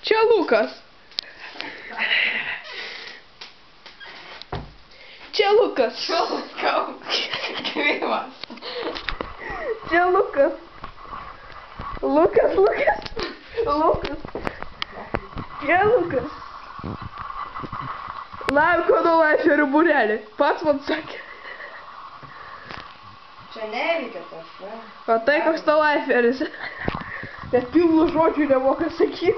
Čia Lukas. Čia Lukas. Čia Lukas. Lukas. Čia Lukas. Laiko nuo laiferių būrelį. Pats man sakė. Čia neveikia tas, ne? O tai koks to laiferis. Net pilnų žodžių nemoka sakyti.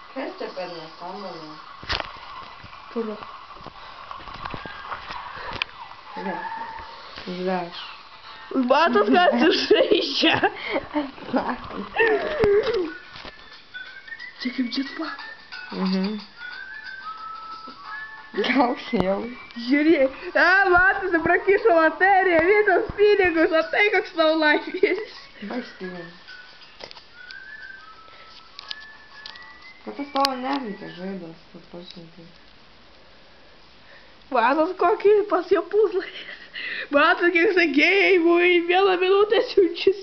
Kas čia per nesąmonė? Puro. Žveš. Matot, ką tu žaidžia? Čia kaip jetpack. Gausi jau. Žiūrėk. Matot, prakišo loteriją, visos pinigus, o tai koks tau laiferis. Baigstynė. Kad tas tavo neveikia žaidas, kad pažintai. Matot, kokį pas jo puzlai. Matot, kiek sagėjimų į 1 minutę siunčius.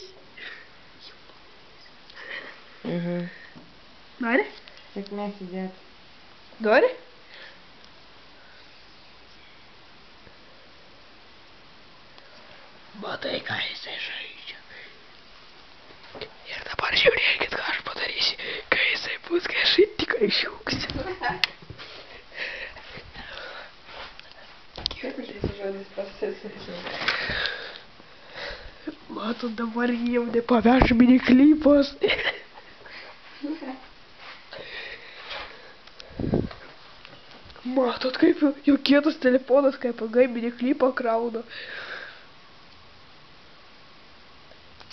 Nori? Sėkmės įdėti. Nori? Matai, ką jisai žaidžia. Ir dabar žiūrėkit, ką aš padarysiu, kai jisai bus, kai aš tikrai išjungsiu. Kaip iš jūsų žodis pasisakė? Matot, dabar jau nepaveš miniklipas. Matot, kaip jau kietas telefonas, kaip ilgai miniklipą krauna.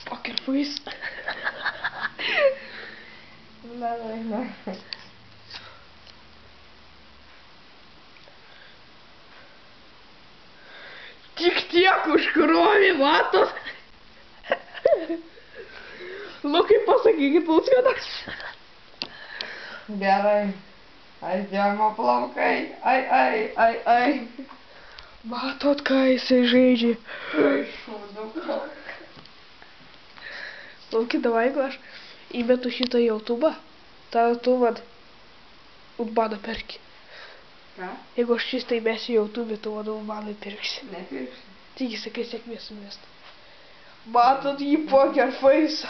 Poker face. Na. Tik tiek užkrovė, matot? Nu, kaip pasakykit, Luskanas. Gerai. Aidėmo plaukai. Ai. Matot, ką jisai žaidžia. Šūdu plaukai. Lauki, davai, jeigu aš įmetu šitą YouTube'ą, tada tu man mano perki. Ką? Jeigu aš šitą įmesiu YouTube'ą, tu mano pirksi. Nepirksi. Tikisi, kai sėkmės sumest. Matot jį poker face'ą.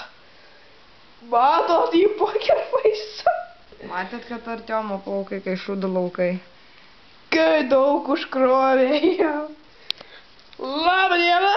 Matėt, kad Artiomo plaukai, kai šūdu laukai. Kai daug užkrovė jam. Labą dieną!